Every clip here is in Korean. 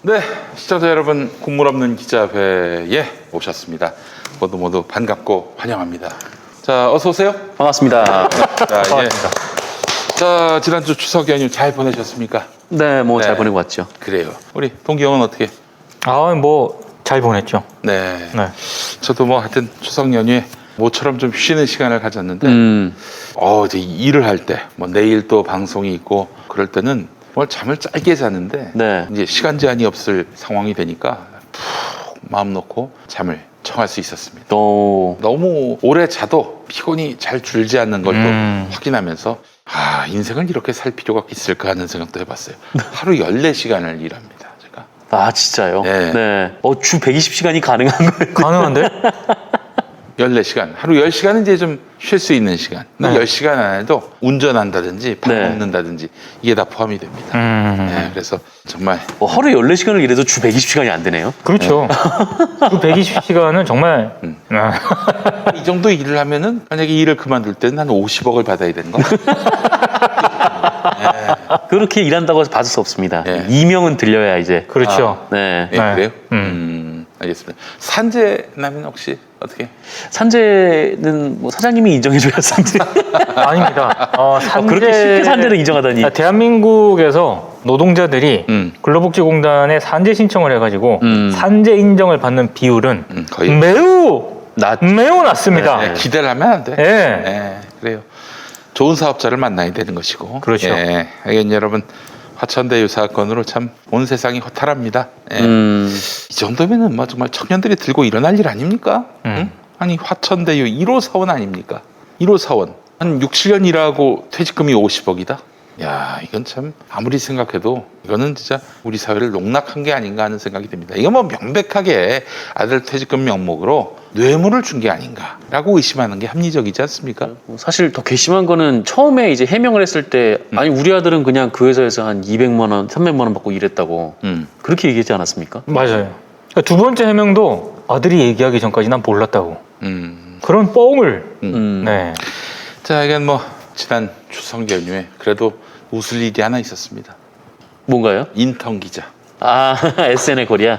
네, 시청자 여러분, 국물 없는 기자회에 오셨습니다. 모두 반갑고 환영합니다. 자, 어서 오세요. 반갑습니다. 자, 자, 지난주 추석 연휴 잘 보내셨습니까? 네, 뭐 잘 네. 보내고 왔죠. 그래요. 우리 동기 형은 어떻게? 잘 보냈죠. 네. 네. 저도 뭐 하여튼 추석 연휴에 모처럼 좀 쉬는 시간을 가졌는데, 이제 일을 할 때, 뭐 내일 또 방송이 있고 그럴 때는 뭘 잠을 짧게 자는데, 네. 이제 시간 제한이 없을 상황이 되니까 푹 마음 놓고 잠을 청할 수 있었습니다. 또 너무 오래 자도 피곤이 잘 줄지 않는 걸 또 음. 확인하면서 인생을 이렇게 살 필요가 있을까 하는 생각도 해봤어요. 하루 14시간을 일합니다, 제가. 아, 진짜요? 네. 네. 주 120시간이 가능한 거예요? 가능한데? 14시간. 하루 10시간은 이제 좀 쉴 수 있는 시간. 네. 10시간 안에도 운전한다든지 밥 네. 먹는다든지 이게 다 포함이 됩니다. 네, 그래서 정말 하루 14시간을 일해도 주 120시간이 안 되네요? 그렇죠. 그 120시간은 정말 이 정도 일을 하면은 만약에 일을 그만둘 때는 한 50억을 받아야 되는 거예요. 그렇게 일한다고 해서 받을 수 없습니다. 네. 이명은 들려야 이제. 그렇죠. 네. 네, 네. 그래요? 알겠습니다. 산재남은 혹시 어떻게? 산재는 뭐 사장님이 인정해줘야 산재. 아닙니다. 그렇게 쉽게 산재를 인정하다니. 대한민국에서 노동자들이 근로복지공단에 산재 신청을 해가지고 산재 인정을 받는 비율은 거의 매우 낮습니다. 네, 기대를 하면 안 돼. 네. 네, 그래요. 좋은 사업자를 만나야 되는 것이고. 그렇죠. 예, 하여간 여러분 화천대유 사건으로 참 온 세상이 허탈합니다. 예. 이 정도면은 뭐 정말 청년들이 들고 일어날 일 아닙니까? 응? 아니 화천대유 1호 사원 아닙니까? 1호 사원 한 6, 7년 일하고 퇴직금이 50억이다. 야, 이건 참 아무리 생각해도 이거는 진짜 우리 사회를 농락한 게 아닌가 하는 생각이 듭니다. 이건 뭐 명백하게 아들 퇴직금 명목으로 뇌물을 준 게 아닌가라고 의심하는 게 합리적이지 않습니까? 사실 더 괘씸한 거는 처음에 이제 해명을 했을 때 아니 우리 아들은 그냥 그 회사에서 한 200만 원, 300만 원 받고 일했다고 그렇게 얘기하지 않았습니까? 맞아요. 그러니까 두 번째 해명도 아들이 얘기하기 전까지 난 몰랐다고. 그런 뻥을. 네. 자, 이건 뭐 지난 추석 연휴에 그래도 웃을 일이 하나 있었습니다. 뭔가요? 인턴 기자. SNL 코리아.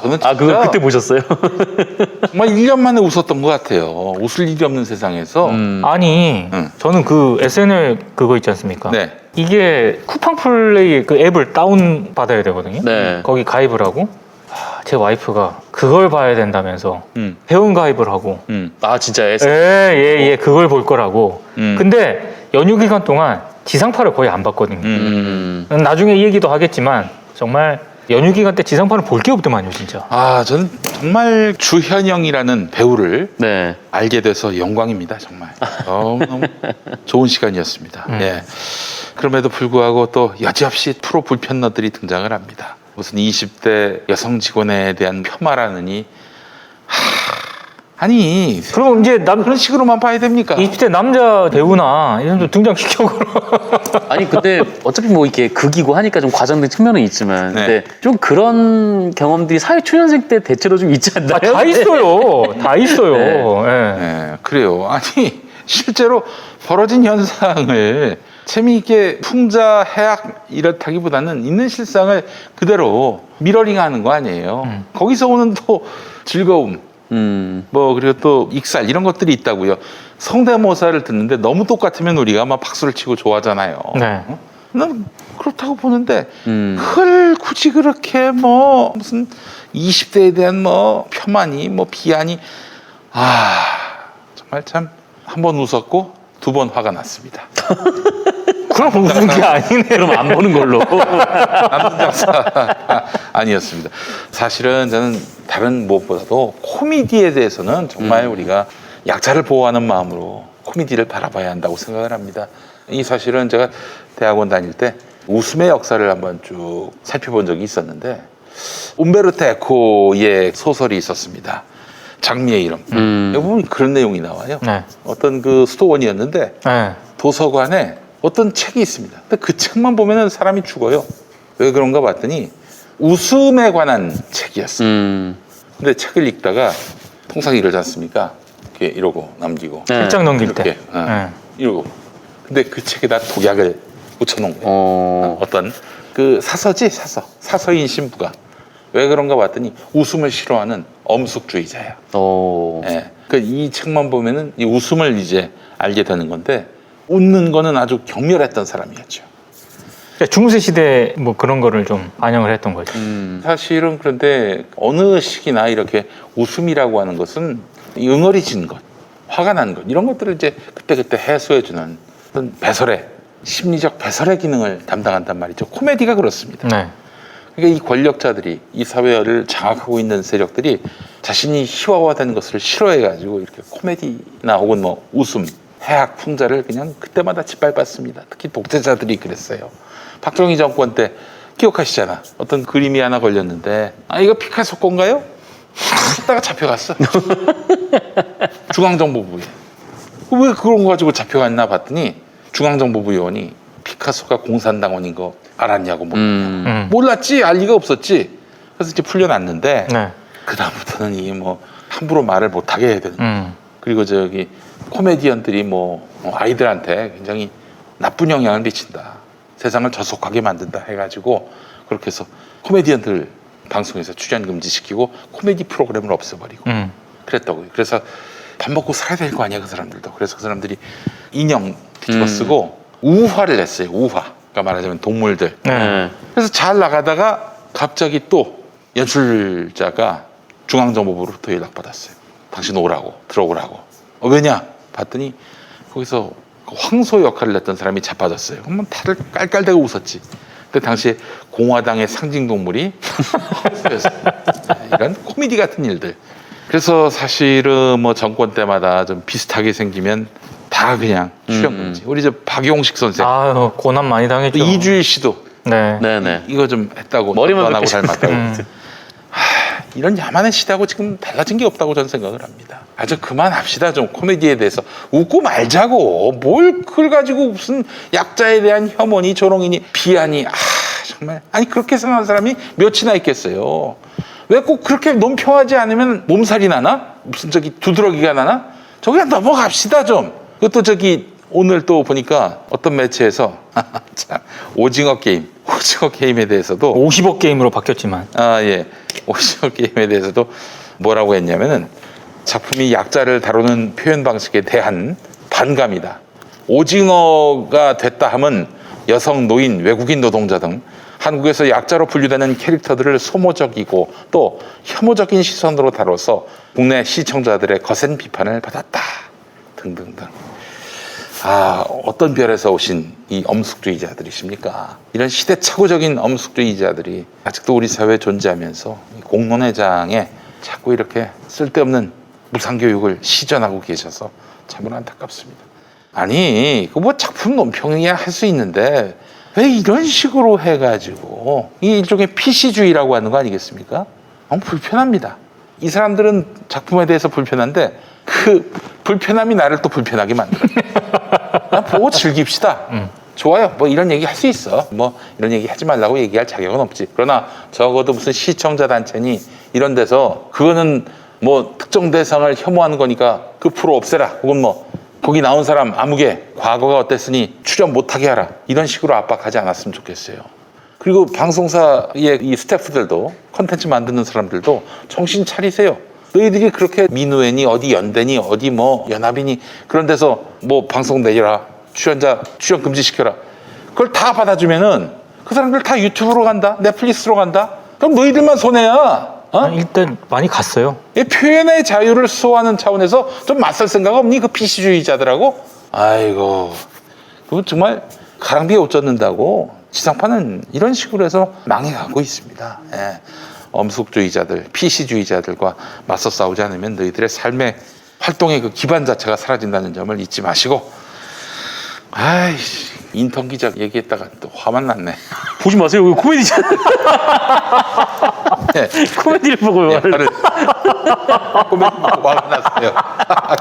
저는 진짜 그걸 그때 보셨어요? 정말 1년 만에 웃었던 것 같아요. 웃을 일이 없는 세상에서. 아니, 저는 그 SNL 그거 있지 않습니까? 네. 이게 쿠팡 플레이 그 앱을 다운 받아야 되거든요. 네. 거기 가입을 하고 제 와이프가 그걸 봐야 된다면서 회원 가입을 하고 진짜 SNL. 예, 그걸 볼 거라고. 근데 연휴 기간 동안 지상파를 거의 안 봤거든요. 나중에 이 얘기도 하겠지만 정말 연휴 기간 때 지상파는 볼 게 없더만요, 진짜. 저는 정말 주현영이라는 배우를 네. 알게 돼서 영광입니다, 정말. 너무너무 좋은 시간이었습니다. 예. 그럼에도 불구하고 또 여지없이 프로 불편러들이 등장을 합니다. 무슨 20대 여성 직원에 대한 폄하라느니 아니 그럼 이제 그런 식으로만 봐야 됩니까? 20대 남자 배우나 이런 좀 등장시켜 그럼. 아니 근데 어차피 뭐 이렇게 극이고 하니까 좀 과장된 측면은 있지만 네. 근데 좀 그런 경험들이 사회 초년생 때 대체로 좀 있지 않나요? 다 있어요. 다 있어요. 네. 예. 네, 그래요. 아니 실제로 벌어진 현상을 재미있게 풍자해악 이렇다기보다는 있는 실상을 그대로 미러링하는 거 아니에요. 거기서 오는 또 즐거움, 뭐 그리고 또 익살 이런 것들이 있다고요. 성대모사를 듣는데 너무 똑같으면 우리가 막 박수를 치고 좋아하잖아요. 네. 난 그렇다고 보는데 그걸 굳이 그렇게 뭐 무슨 20대에 대한 뭐 폄하니 뭐 비하니 정말 참 한 번 웃었고 두 번 화가 났습니다. 그럼 웃은 게 아니네. 그럼 안 보는 걸로. 남는 장사 아니었습니다. 사실은 저는 다른 무엇보다도 코미디에 대해서는 정말 우리가 약자를 보호하는 마음으로 코미디를 바라봐야 한다고 생각을 합니다. 이 사실은 제가 대학원 다닐 때 웃음의 역사를 한번 쭉 살펴본 적이 있었는데 움베르토 에코의 소설이 있었습니다. 장미의 이름. 여기 보면 그런 내용이 나와요. 네. 어떤 그 수도원이었는데 네. 도서관에 어떤 책이 있습니다. 근데 그 책만 보면 사람이 죽어요. 왜 그런가 봤더니 웃음에 관한 책이었어요. 근데 책을 읽다가 통상 이러지 않습니까? 이렇게 이러고 남기고 네. 책장 넘길 때. 이렇게 이러고. 근데 그 책에다 독약을 묻혀놓은 거예요. 어떤 그 사서지 사서인 신부가 왜 그런가 봤더니 웃음을 싫어하는 엄숙주의자야. 예. 이 책만 보면은 이 웃음을 이제 알게 되는 건데 웃는 거는 아주 격렬했던 사람이었죠. 중세 시대 뭐 그런 거를 좀 반영을 했던 거죠. 사실은 그런데 어느 시기나 이렇게 웃음이라고 하는 것은 이 응어리진 것, 화가 난 것 이런 것들을 이제 그때그때 해소해주는 어떤 배설의 심리적 배설의 기능을 담당한단 말이죠. 코미디가 그렇습니다. 네. 그러니까 이 권력자들이 이 사회를 장악하고 있는 세력들이 자신이 희화화된 것을 싫어해가지고 이렇게 코미디나 혹은 뭐 웃음, 해악, 풍자를 그냥 그때마다 짓밟았습니다. 특히 독재자들이 그랬어요. 박정희 정권 때 기억하시잖아. 어떤 그림이 하나 걸렸는데 이거 피카소 건가요? 하다가 잡혀갔어. 중앙정보부에. 왜 그런 거 가지고 잡혀갔나 봤더니 중앙정보부 요원이 피카소가 공산당원인 거 알았냐고 몰랐지, 알 리가 없었지. 그래서 이제 풀려났는데 네. 그 다음부터는 이게 뭐 함부로 말을 못하게 해야 되는. 그리고 저기 코미디언들이 뭐 아이들한테 굉장히 나쁜 영향을 미친다. 세상을 저속하게 만든다 해가지고 그렇게 해서 코미디언들 방송에서 출연 금지시키고 코미디 프로그램을 없애버리고 그랬다고요. 그래서 밥 먹고 살아야 될 거 아니야 그 사람들도. 그래서 그 사람들이 인형 뒤집어 쓰고 우화를 냈어요. 우화. 그러니까 말하자면 동물들. 네. 그래서 잘 나가다가 갑자기 또 연출자가 중앙정보부로부터 연락받았어요. 당신 오라고 들어오라고. 왜냐 봤더니 거기서 황소 역할을 했던 사람이 자빠졌어요. 그러면 다들 깔깔대고 웃었지. 근데 당시에 공화당의 상징동물이 황소였어요. 이런 코미디 같은 일들. 그래서 사실은 뭐 정권 때마다 좀 비슷하게 생기면 다 그냥 출연 금지. 우리 저 박용식 선생, 아유, 고난 많이 당했죠. 이주일 씨도 네. 네네. 이거 좀 했다고 머리만 하고 닮았다고. 음. 이런 야만의 시대하고 지금 달라진 게 없다고 저는 생각을 합니다. 아주 그만합시다. 좀 코미디에 대해서 웃고 말자고. 뭘 그걸 가지고 무슨 약자에 대한 혐오니 조롱이니 비하니. 정말 아니 그렇게 생각하는 사람이 몇이나 있겠어요. 왜 꼭 그렇게 논평하지 않으면 몸살이 나나? 무슨 저기 두드러기가 나나? 저기 넘어갑시다 좀. 그것도 저기 오늘 또 보니까 어떤 매체에서 참 오징어 게임에 대해서도 50억 게임으로 바뀌었지만. 오징어 게임에 대해서도 뭐라고 했냐면은 작품이 약자를 다루는 표현 방식에 대한 반감이다. 오징어가 됐다 하면 여성, 노인, 외국인 노동자 등 한국에서 약자로 분류되는 캐릭터들을 소모적이고 또 혐오적인 시선으로 다뤄서 국내 시청자들의 거센 비판을 받았다. 등등등. 어떤 별에서 오신 이 엄숙주의자들이십니까? 이런 시대착오적인 엄숙주의자들이 아직도 우리 사회에 존재하면서 공론회장에 자꾸 이렇게 쓸데없는 무상교육을 시전하고 계셔서 참으로 안타깝습니다. 아니, 그 뭐 작품 논평이야 할 수 있는데 왜 이런 식으로 해가지고 이 일종의 PC주의라고 하는 거 아니겠습니까? 너무 불편합니다. 이 사람들은 작품에 대해서 불편한데 그 불편함이 나를 또 불편하게 만들어요. 그냥 보고 즐깁시다. 좋아요. 뭐 이런 얘기 할 수 있어. 뭐 이런 얘기 하지 말라고 얘기할 자격은 없지. 그러나 적어도 무슨 시청자 단체니 이런 데서 그거는 뭐 특정 대상을 혐오하는 거니까 그 프로 없애라. 혹은 뭐 거기 나온 사람 아무개 과거가 어땠으니 출연 못하게 하라. 이런 식으로 압박하지 않았으면 좋겠어요. 그리고 방송사의 이 스태프들도 컨텐츠 만드는 사람들도 정신 차리세요. 너희들이 그렇게 민우회니 어디 연대니 어디 뭐 연합이니 그런 데서 뭐 방송 내려라. 출연 금지시켜라. 그걸 다 받아주면은 그 사람들 다 유튜브로 간다. 넷플릭스로 간다. 그럼 너희들만 손해야. 일단 많이 갔어요. 이 표현의 자유를 수호하는 차원에서 좀 맞설 생각 없니? 그 PC주의자들하고? 아이고, 그거 정말 가랑비에 옷 젖는다고 지상파는 이런 식으로 해서 망해가고 있습니다. 예. 엄숙주의자들, PC주의자들과 맞서 싸우지 않으면 너희들의 삶의 활동의 그 기반 자체가 사라진다는 점을 잊지 마시고. 아이씨, 인턴 기자 얘기했다가 또 화만 났네. 보지 마세요. 이거 코미디잖아. 네. 코미디를 보고 말을. 코미디 보고 화가 났어요.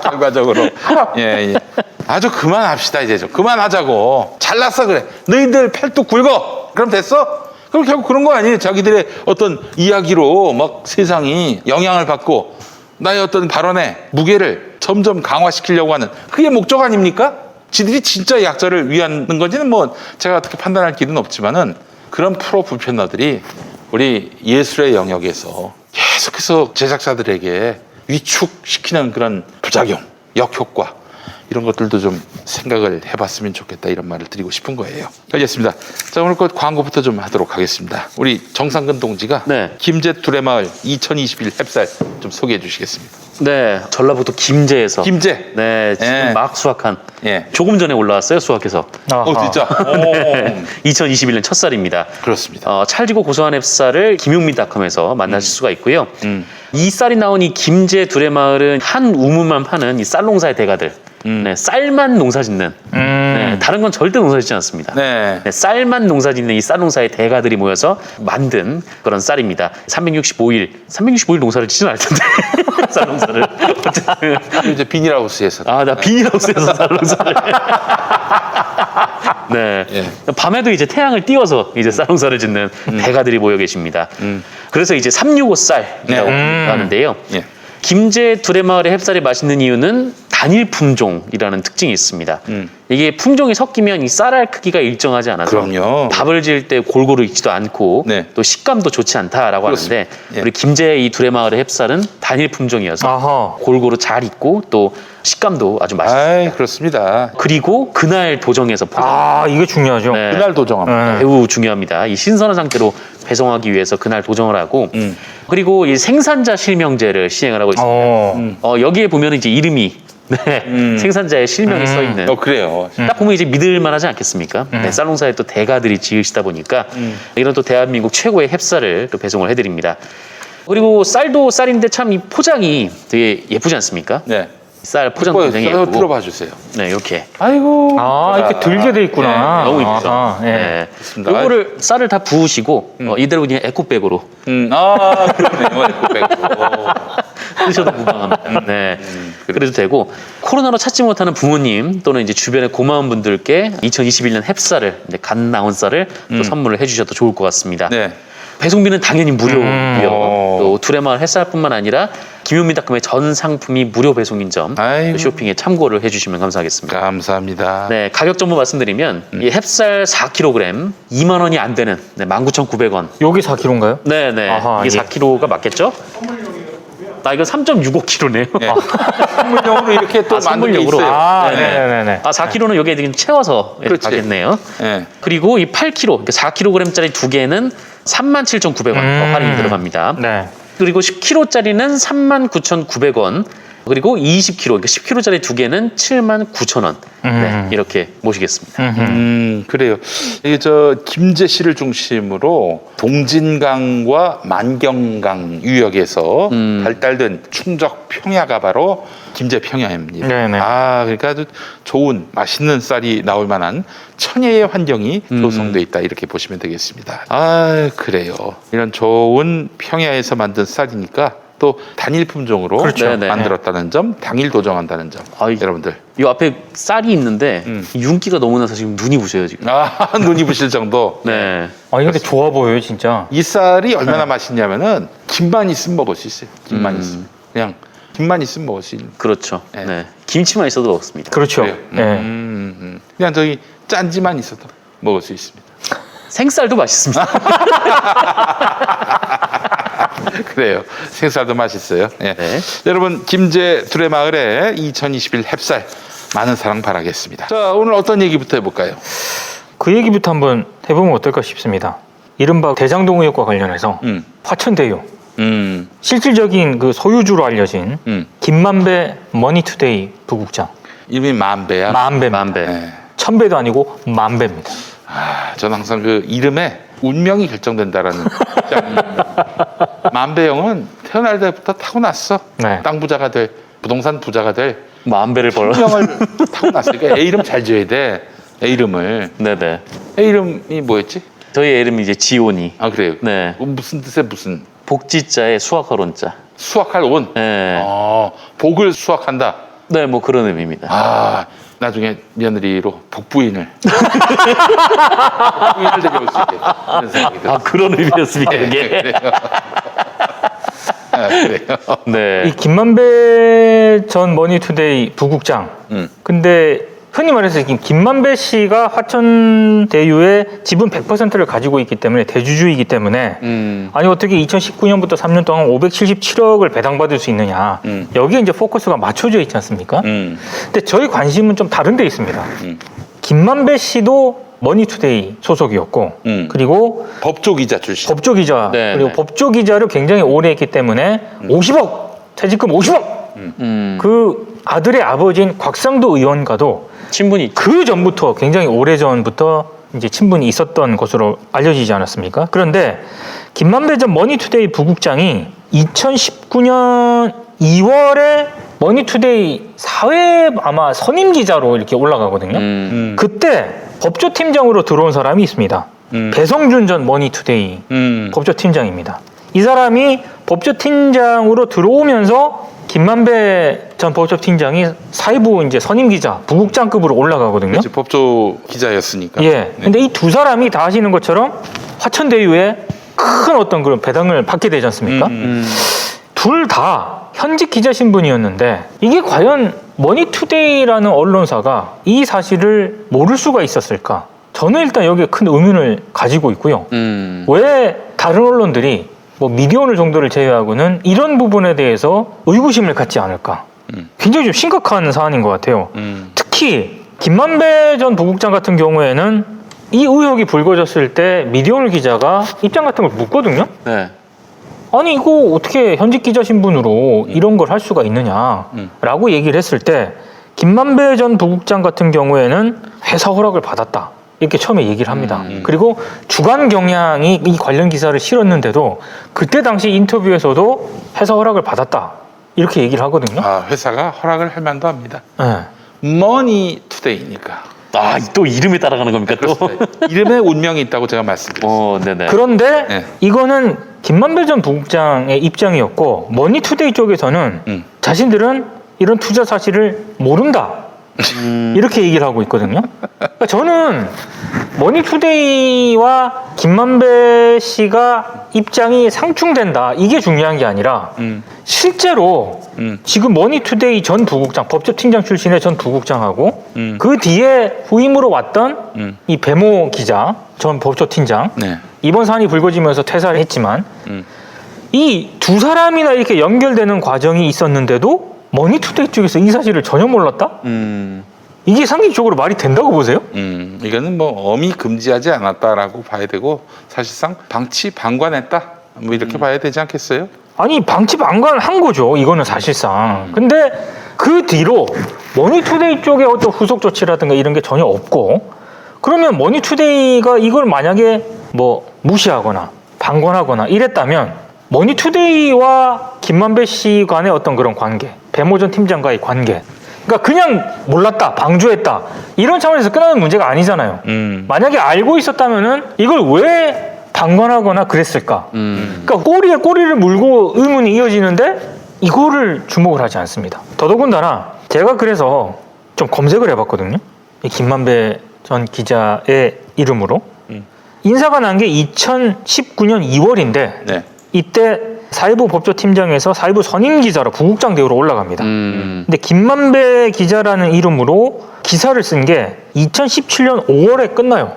결과적으로. 예. 아주 그만합시다 이제 좀. 그만하자고. 잘났어 그래. 너희들 팔뚝 굵어. 그럼 됐어? 그럼 결국 그런 거 아니에요. 자기들의 어떤 이야기로 막 세상이 영향을 받고 나의 어떤 발언의 무게를 점점 강화시키려고 하는 그게 목적 아닙니까? 지들이 진짜 약자를 위하는 건지는 뭐 제가 어떻게 판단할 길은 없지만은 그런 프로 불편러들이 우리 예술의 영역에서 계속해서 제작자들에게 위축시키는 그런 부작용, 역효과 이런 것들도 좀 생각을 해봤으면 좋겠다 이런 말을 드리고 싶은 거예요. 알겠습니다. 자, 오늘 그 광고부터 좀 하도록 하겠습니다. 우리 정상근 동지가 네. 김제 두레마을 2021 햅쌀 좀 소개해 주시겠습니다. 네, 전라북도 김제에서. 김제. 네, 지금 예. 막 수확한. 예. 조금 전에 올라왔어요, 수확해서. 진짜. 네, 2021년 첫 쌀입니다. 그렇습니다. 찰지고 고소한 햅쌀을 김용민닷컴에서 만나실 수가 있고요. 이 쌀이 나온 이 김제 두레마을은 한 우물만 파는 이 쌀농사의 대가들. 네, 쌀만 농사짓는. 네, 다른 건 절대 농사짓지 않습니다. 네. 네, 쌀만 농사짓는 이 쌀농사의 대가들이 모여서 만든 그런 쌀입니다. 365일 농사를 짓진 않을 텐데 쌀농사를 어쨌든 이제 비닐하우스에서. 나 비닐하우스에서 쌀농사를 네. 예. 밤에도 이제 태양을 띄워서 이제 쌀농사를 짓는 대가들이 모여 계십니다. 그래서 이제 365 쌀이라고 네. 하는데요. 예. 김제 두레마을의 햅쌀이 맛있는 이유는 단일 품종이라는 특징이 있습니다. 이게 품종이 섞이면 이 쌀알 크기가 일정하지 않아서 그럼요. 밥을 지을 때 골고루 익지도 않고 네. 또 식감도 좋지 않다라고 그렇습니다. 하는데 예. 우리 김제 이 두레마을의 햅쌀은 단일 품종이어서 아하. 골고루 잘 익고 또 식감도 아주 맛있어요. 아이, 그렇습니다. 그리고 그날 도정해서 포장. 이게 중요하죠. 네. 그날 도정합니다. 네. 매우 중요합니다. 이 신선한 상태로 배송하기 위해서 그날 도정을 하고 그리고 이 생산자 실명제를 시행을 하고 있습니다. 여기에 보면 이제 이름이 생산자의 실명이 써 있는. 그래요. 딱 보면 이제 믿을만하지 않겠습니까? 네, 쌀농사에 또 대가들이 지으시다 보니까 이런 또 대한민국 최고의 햅쌀을 또 배송을 해드립니다. 그리고 쌀도 쌀인데 참 이 포장이 되게 예쁘지 않습니까? 네. 쌀 포장 이거 굉장히 쌀 예쁘고. 들어봐 주세요. 네, 이렇게. 아이고. 이렇게 들게 돼 있구나. 너무 이쁘죠. 아하, 예. 네. 좋습니다. 요거를 쌀을 다 부으시고 이대로 그냥 에코백으로 그러네요. 에코백. 쓰셔도 무방합니다. 네. 그래도 되고 코로나로 찾지 못하는 부모님 또는 이제 주변의 고마운 분들께 2021년 햅쌀을 갓 나온 쌀을 또 선물을 해주셔도 좋을 것 같습니다. 네. 배송비는 당연히 무료고요. 오. 또 두레마을 햇살뿐만 아니라 김용민닷컴의 전 상품이 무료 배송인 점 아이고. 쇼핑에 참고를 해주시면 감사하겠습니다. 감사합니다. 네, 가격 정보 말씀드리면 이 햅쌀 4kg 2만 원이 안 되는 19,900원. 여기 4kg인가요? 네, 네. 아하, 이게 예. 4kg가 맞겠죠? 나 이거 3.65kg네요. 네. 선물용으로 이렇게 또 만든 게 선물용으로. 있어요. 네네네. 4kg는 여기에 지금 채워서 그렇지. 가겠네요. 네. 그리고 이 8kg, 그러니까 4kg짜리 두 개는 37,900원 더 할인이 들어갑니다. 네. 그리고 10kg짜리는 39,900원. 그리고 20kg, 그러니까 10kg짜리 두 개는 79,000원. 네, 이렇게 모시겠습니다. 그래요. 이게 김제시를 중심으로 동진강과 만경강 유역에서 발달된 충적 평야가 바로 김제 평야입니다. 네네. 그러니까 아주 좋은 맛있는 쌀이 나올 만한 천혜의 환경이 조성돼 있다 이렇게 보시면 되겠습니다. 그래요. 이런 좋은 평야에서 만든 쌀이니까 또 단일 품종으로 그렇죠. 네네. 만들었다는 점, 당일 도정한다는 점, 여러분들. 이 앞에 쌀이 있는데 윤기가 너무 나서 지금 눈이 부셔요 지금. 눈이 부실 정도. 네. 근데 좋아 보여요, 진짜. 이 쌀이 얼마나 맛있냐면은 김만 있으면 먹을 수 있어요. 김만 있으면 그냥 김만 있으면 먹을 수 있는. 그렇죠. 네. 네. 김치만 있어도 먹습니다. 그렇죠. 그래요. 네. 그냥 저기 짠지만 있어도 먹을 수 있습니다. 생쌀도 맛있습니다. 그래요. 생쌀도 맛있어요. 예. 네. 여러분 김제 두레마을의 2021 햅쌀 많은 사랑 바라겠습니다. 자, 오늘 어떤 얘기부터 해볼까요? 그 얘기부터 한번 해보면 어떨까 싶습니다. 이른바 대장동 의혹과 관련해서 화천대유 실질적인 그 소유주로 알려진 김만배 머니투데이 부국장. 이름이 만배야. 만배. 네. 천배도 아니고 만배입니다. 저는 항상 그 이름에 운명이 결정된다라는 입장입니다. 만배형은 태어날 때부터 타고났어. 네. 땅 부자가 될, 부동산 부자가 될 만배를 벌어. 운명을 타고났으니까 애 이름 잘 지어야 돼. 애 이름을. 네네. 애 이름이 뭐였지? 저희 애 이름이 이제 지온이. 그래요. 네. 무슨 뜻의 무슨? 복지자에 수확할 온자. 수확할 온. 네. 복을 수확한다. 네, 뭐 그런 의미입니다. 나중에 며느리로 복부인을 복부인을 데려올 수 있게 그런 생각이 들어요. 그런 의미였습니까, 이게? 그래요. 그래요. 네. 이 김만배 전 머니투데이 부국장. 근데 흔히 말해서 김만배 씨가 화천대유의 지분 100%를 가지고 있기 때문에 대주주이기 때문에 아니 어떻게 2019년부터 3년 동안 577억을 배당받을 수 있느냐 여기에 이제 포커스가 맞춰져 있지 않습니까? 근데 저희 관심은 좀 다른 데 있습니다. 김만배 씨도 머니투데이 소속이었고 그리고 법조기자 출신. 법조기자 네, 그리고 네. 법조기자를 굉장히 오래 했기 때문에 50억 퇴직금 50억 그 아들의 아버지인 곽상도 의원과도 친분이 있죠. 그 전부터 굉장히 오래 전부터 이제 친분이 있었던 것으로 알려지지 않았습니까? 그런데 김만배 전 머니투데이 부국장이 2019년 2월에 머니투데이 사회 아마 선임 기자로 이렇게 올라가거든요. 그때 법조팀장으로 들어온 사람이 있습니다. 배성준 전 머니투데이 법조팀장입니다. 이 사람이 법조팀장으로 들어오면서 김만배 전 법조팀장이 사회부 이제 선임 기자, 부국장급으로 올라가거든요. 그렇지, 법조 기자였으니까. 예. 네. 근데 이 두 사람이 다 아시는 것처럼 화천대유에 큰 어떤 그런 배당을 받게 되지 않습니까? 둘 다 현직 기자 신분이었는데 이게 과연 머니투데이라는 언론사가 이 사실을 모를 수가 있었을까? 저는 일단 여기에 큰 의문을 가지고 있고요. 왜 다른 언론들이 뭐 미디어오늘 정도를 제외하고는 이런 부분에 대해서 의구심을 갖지 않을까? 굉장히 좀 심각한 사안인 것 같아요. 특히 김만배 전 부국장 같은 경우에는 이 의혹이 불거졌을 때 미디어오늘 기자가 입장 같은 걸 묻거든요. 네. 아니 이거 어떻게 현직 기자 신분으로 이런 걸 할 수가 있느냐라고 얘기를 했을 때 김만배 전 부국장 같은 경우에는 회사 허락을 받았다. 이렇게 처음에 얘기를 합니다. 그리고 주간 경향이 이 관련 기사를 실었는데도 그때 당시 인터뷰에서도 회사 허락을 받았다. 이렇게 얘기를 하거든요. 아, 회사가 허락을 할 만도 합니다. 네. 머니투데이니까. 아, 또 이름에 따라가는 겁니까 또? 이름에 운명이 있다고 제가 말씀드렸어요. 네네. 그런데 네. 이거는 김만배 전 부국장의 입장이었고 머니투데이 쪽에서는 자신들은 이런 투자 사실을 모른다. 이렇게 얘기를 하고 있거든요. 그러니까 저는 머니투데이와 김만배 씨가 입장이 상충된다. 이게 중요한 게 아니라 실제로 지금 머니투데이 전 부국장, 법조팀장 출신의 전 부국장하고 그 뒤에 후임으로 왔던 이 배모 기자, 전 법조팀장 네. 이번 사안이 불거지면서 퇴사를 했지만 이 두 사람이나 이렇게 연결되는 과정이 있었는데도 머니투데이 쪽에서 이 사실을 전혀 몰랐다? 이게 상식적으로 말이 된다고 보세요? 이거는 뭐 엄히 금지하지 않았다라고 봐야 되고 사실상 방치방관했다. 뭐 이렇게 봐야 되지 않겠어요? 아니 방치방관한 거죠. 이거는 사실상. 근데 그 뒤로 머니투데이 쪽에 어떤 후속 조치라든가 이런 게 전혀 없고 그러면 머니투데이가 이걸 만약에 뭐 무시하거나 방관하거나 이랬다면 머니투데이와 김만배 씨 간의 어떤 그런 관계, 배모 전 팀장과의 관계, 그러니까 그냥 몰랐다, 방조했다 이런 차원에서 끝나는 문제가 아니잖아요. 만약에 알고 있었다면은 이걸 왜 방관하거나 그랬을까? 그러니까 꼬리에 꼬리를 물고 의문이 이어지는데 이거를 주목을 하지 않습니다. 더더군다나 제가 그래서 좀 검색을 해봤거든요. 이 김만배 전 기자의 이름으로 인사가 난 게 2019년 2월인데 네. 이때 사회부 법조팀장에서 사회부 선임 기자로 부국장 대우로 올라갑니다. 근데 김만배 기자라는 이름으로 기사를 쓴 게 2017년 5월에 끝나요.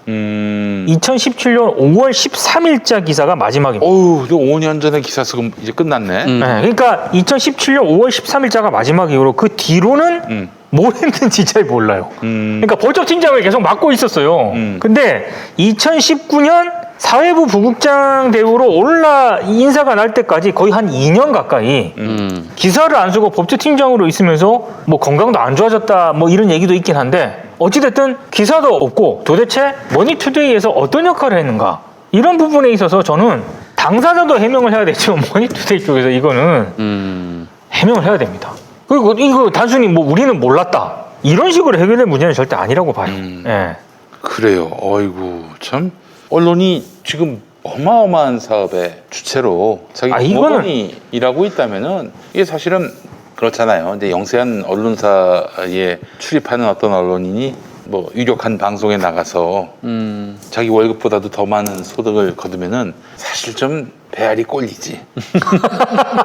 2017년 5월 13일자 기사가 마지막입니다. 어우, 이거 5년 전에 기사 쓰고 이제 끝났네. 네, 그러니까 2017년 5월 13일자가 마지막 이후로 그 뒤로는 뭘 했는지 잘 몰라요. 그러니까 법조팀장을 계속 맡고 있었어요. 근데 2019년 사회부 부국장 대우로 인사가 날 때까지 거의 한 2년 가까이 기사를 안 쓰고 법조팀장으로 있으면서 뭐 건강도 안 좋아졌다 뭐 이런 얘기도 있긴 한데 어찌됐든 기사도 없고 도대체 머니투데이에서 어떤 역할을 했는가 이런 부분에 있어서 저는 당사자도 해명을 해야 되지만 머니투데이 쪽에서 이거는 해명을 해야 됩니다. 그리고 이거 단순히 뭐 우리는 몰랐다 이런 식으로 해결될 문제는 절대 아니라고 봐요. 예. 그래요. 어이구 참 언론이 지금 어마어마한 사업의 주체로 자기 이거는 일하고 있다면은 이게 사실은 그렇잖아요. 이제 영세한 언론사에 출입하는 어떤 언론인이 뭐 유력한 방송에 나가서 자기 월급보다도 더 많은 소득을 거두면은 사실 좀 배알이 꼴리지.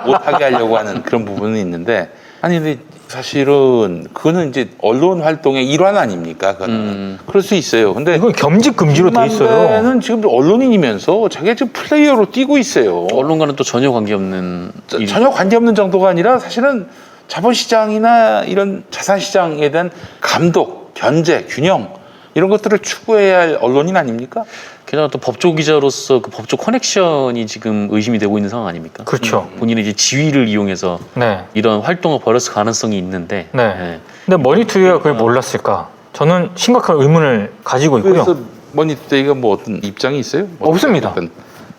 못하게 하려고 하는 그런 부분은 있는데 아니 근데 사실은 그거는 이제 언론 활동의 일환 아닙니까? 그거는 그럴 수 있어요. 근데 이건 겸직 금지로 돼 있어요. 김만배는 지금 언론인이면서 자기가 지금 플레이어로 뛰고 있어요. 언론과는 또 전혀 관계없는 일. 전혀 관계없는 정도가 아니라 사실은 자본시장이나 이런 자산시장에 대한 감독, 견제, 균형 이런 것들을 추구해야 할 언론인 아닙니까? 게다가 또 법조 기자로서 그 법조 커넥션이 지금 의심이 되고 있는 상황 아닙니까? 그렇죠. 본인의 이제 지위를 이용해서 네. 이런 활동을 벌였을 가능성이 있는데. 네. 근데 머니투데이가 그걸 몰랐을까? 저는 심각한 의문을 가지고 있고요. 그래서 머니투데이가 뭐 어떤 입장이 있어요? 없습니다. 어떤-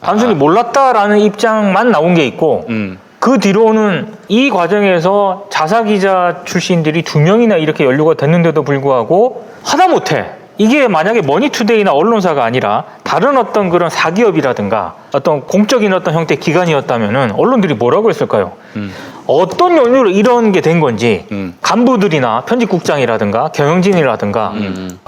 단순히 몰랐다라는 입장만 나온 게 있고 그 뒤로는 이 과정에서 자사기자 출신들이 2명이나 이렇게 연루가 됐는데도 불구하고 하다못해 이게 만약에 머니투데이나 언론사가 아니라 다른 어떤 그런 사기업이라든가 어떤 공적인 어떤 형태의 기관이었다면은 언론들이 뭐라고 했을까요? 어떤 연유로 이런 게 된 건지 간부들이나 편집국장이라든가 경영진이라든가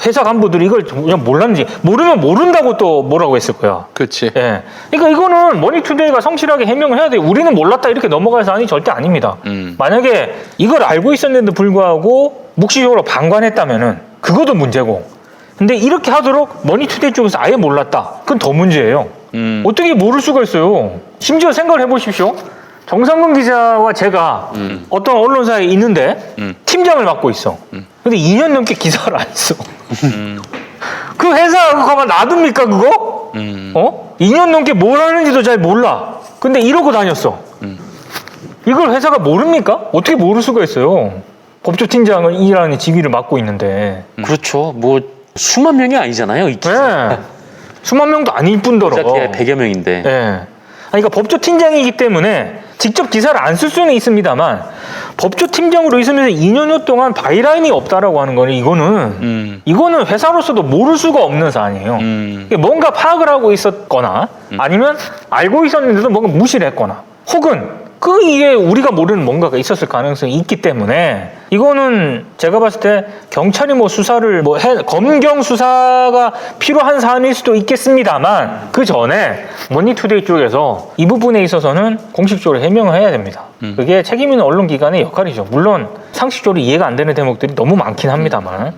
회사 간부들이 이걸 그냥 몰랐는지 모르면 모른다고 또 뭐라고 했을 거야. 그렇지. 예. 그러니까 이거는 머니투데이가 성실하게 해명을 해야 돼요. 우리는 몰랐다 이렇게 넘어갈 사안이 절대 아닙니다. 만약에 이걸 알고 있었는데도 불구하고 묵시적으로 방관했다면은 그것도 문제고. 근데 이렇게 하도록 머니투데이 쪽에서 아예 몰랐다. 그건 더 문제예요. 어떻게 모를 수가 있어요. 심지어 생각을 해보십시오. 정상근 기자와 제가 어떤 언론사에 있는데 팀장을 맡고 있어. 근데 2년 넘게 기사를 안 써. 그 회사 그거 가만 놔둡니까 그거? 2년 넘게 뭘 하는지도 잘 몰라. 근데 이러고 다녔어. 이걸 회사가 모릅니까? 어떻게 모를 수가 있어요. 법조팀장이라는 직위를 맡고 있는데. 그렇죠. 뭐 수만 명이 아니잖아요. 이 기자. 네. 수만 명도 아닐 뿐더러. 기자키가 100여 명인데. 네. 그러니까 법조팀장이기 때문에 직접 기사를 안 쓸 수는 있습니다만 법조팀장으로 있으면서 2년여 동안 바이라인이 없다라고 하는 거는 이거는 회사로서도 모를 수가 없는 사안이에요. 뭔가 파악을 하고 있었거나 아니면 알고 있었는데도 뭔가 무시를 했거나 혹은 이게 우리가 모르는 뭔가가 있었을 가능성이 있기 때문에 이거는 제가 봤을 때 경찰이 뭐 수사를 검경 수사가 필요한 사안일 수도 있겠습니다만 그 전에 머니투데이 쪽에서 이 부분에 있어서는 공식적으로 해명을 해야 됩니다. 그게 책임 있는 언론기관의 역할이죠. 물론 상식적으로 이해가 안 되는 대목들이 너무 많긴 합니다만.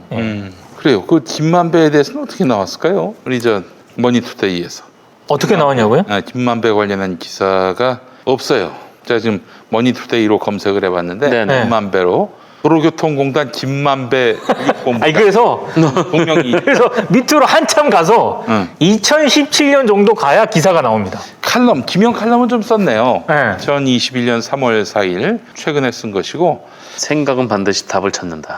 그래요. 그 김만배에 대해서는 어떻게 나왔을까요? 우리 저 머니투데이에서 어떻게 나왔냐고요? 김만배 관련한 기사가 없어요. 제가 지금 머니투데이로 검색을 해봤는데 네네. 김만배로 도로교통공단 김만배 공무원 그래서 동명이 그래서 밑으로 한참 가서 2017년 정도 가야 기사가 나옵니다. 칼럼 김영 칼럼은 좀 썼네요. 네. 2021년 3월 4일 최근에 쓴 것이고 생각은 반드시 답을 찾는다.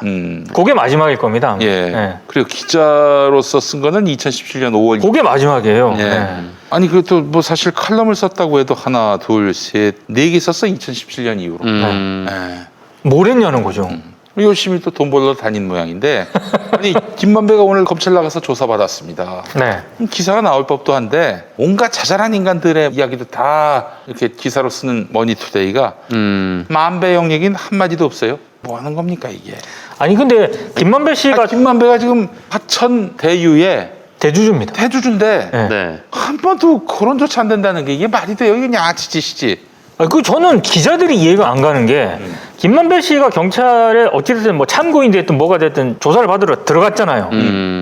그게 마지막일 겁니다. 예. 네. 그리고 기자로서 쓴 거는 2017년 5월. 그게 마지막이에요. 예. 네. 아니 그래도 뭐 사실 칼럼을 썼다고 해도 하나, 둘, 셋, 4개 썼어 2017년 이후로. 예. 뭘 했냐는 거죠. 열심히 또 돈 벌러 다닌 모양인데 아니 김만배가 오늘 검찰 나가서 조사받았습니다. 네. 기사가 나올 법도 한데 온갖 자잘한 인간들의 이야기도 다 이렇게 기사로 쓰는 머니투데이가 만배영 얘기는 한마디도 없어요. 뭐 하는 겁니까 이게? 아니 근데 김만배 씨가 김만배가 지금 하천 대유의 대주주입니다. 대주주인데 네. 네. 한 번도 거론조차 안 된다는 게 이게 말이 돼요? 이게 양아치짓이지. 저는 기자들이 이해가 안 가는 게 김만배 씨가 경찰에 어찌됐든 뭐 참고인이 됐든 뭐가 됐든 조사를 받으러 들어갔잖아요.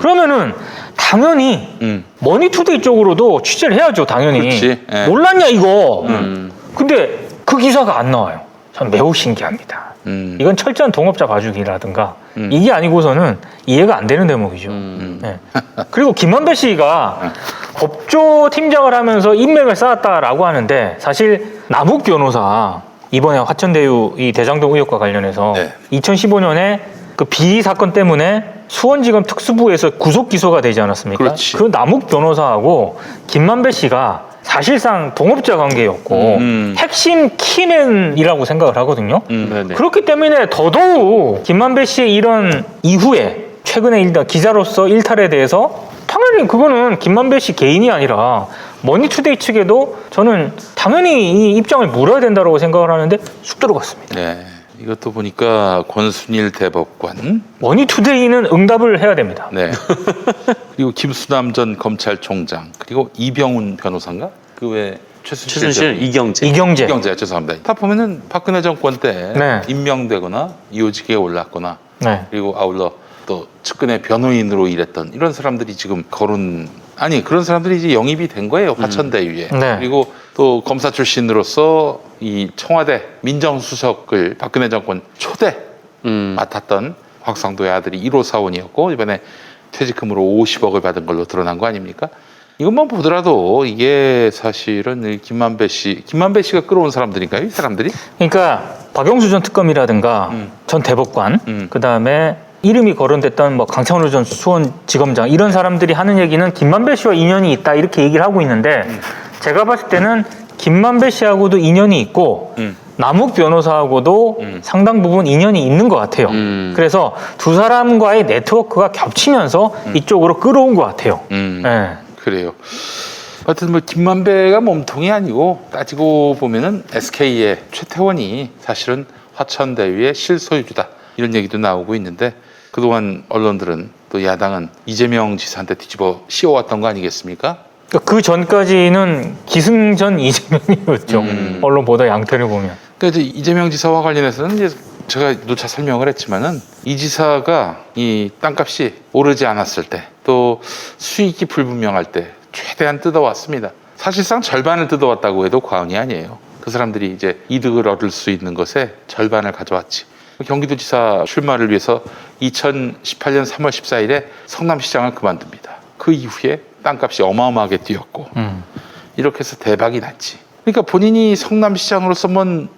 그러면은 당연히 머니투데이 쪽으로도 취재를 해야죠. 당연히. 그렇지. 예. 몰랐냐 이거. 근데 그 기사가 안 나와요. 전 매우 신기합니다. 이건 철저한 동업자 봐주기라든가 이게 아니고서는 이해가 안 되는 대목이죠. 네. 그리고 김만배 씨가 법조 팀장을 하면서 인맥을 쌓았다라고 하는데 사실 남욱 변호사 이번에 화천대유 이 대장동 의혹과 관련해서 네. 2015년에 그 비리 사건 때문에 수원지검 특수부에서 구속 기소가 되지 않았습니까? 그렇지. 그 남욱 변호사하고 김만배 씨가 사실상 동업자 관계였고 핵심 키맨이라고 생각을 하거든요. 네네. 그렇기 때문에 더더욱 김만배 씨의 이런 이후에 최근에 일단 기자로서 일탈에 대해서 당연히 그거는 김만배 씨 개인이 아니라 머니투데이 측에도 저는 당연히 이 입장을 물어야 된다고 생각을 하는데 쑥 들어갔습니다. 네. 이것도 보니까 권순일 대법관, 머니투데이는 응답을 해야 됩니다. 네. 그리고 김수남 전 검찰총장, 그리고 이병훈 변호사인가? 그 외 최순실, 이경재. 이경재 죄송합니다. 다 보면은 박근혜 정권 때 네. 임명되거나 이호직에 올랐거나 네. 그리고 아울러 또 측근의 변호인으로 일했던 이런 사람들이 지금 그런 사람들이 이제 영입이 된 거예요. 화천대유에. 네. 그리고 또 검사 출신으로서 이 청와대 민정수석을 박근혜 정권 초대 맡았던 곽상도의 아들이 1호 사원이었고 이번에 퇴직금으로 50억을 받은 걸로 드러난 거 아닙니까? 이것만 보더라도 이게 사실은 김만배 씨가 끌어온 사람들인가요? 이 사람들이? 그러니까 박영수 전 특검이라든가 전 대법관, 그다음에 이름이 거론됐던 뭐 강창훈 전 수원지검장 이런 사람들이 하는 얘기는 김만배 씨와 인연이 있다 이렇게 얘기를 하고 있는데 제가 봤을 때는 김만배 씨하고도 인연이 있고 남욱 변호사하고도 상당 부분 인연이 있는 것 같아요. 그래서 두 사람과의 네트워크가 겹치면서 이쪽으로 끌어온 것 같아요. 네. 그래요. 하여튼 뭐 김만배가 몸통이 아니고 따지고 보면은 SK의 최태원이 사실은 화천대유의 실소유주다 이런 얘기도 나오고 있는데 그동안 언론들은 또 야당은 이재명 지사한테 뒤집어 씌워왔던 거 아니겠습니까? 그 전까지는 기승전 이재명이었죠. 언론 보도 양태를 보면. 그러니까 이제 이재명 지사와 관련해서는 이제 제가 누차 설명을 했지만은 이 지사가 이 땅값이 오르지 않았을 때 또 수익이 불분명할 때 최대한 뜯어왔습니다. 사실상 절반을 뜯어왔다고 해도 과언이 아니에요. 그 사람들이 이제 이득을 얻을 수 있는 것에 절반을 가져왔지. 경기도지사 출마를 위해서 2018년 3월 14일에 성남시장을 그만둡니다. 그 이후에 땅값이 어마어마하게 뛰었고 이렇게 해서 대박이 났지. 그러니까 본인이 성남시장으로서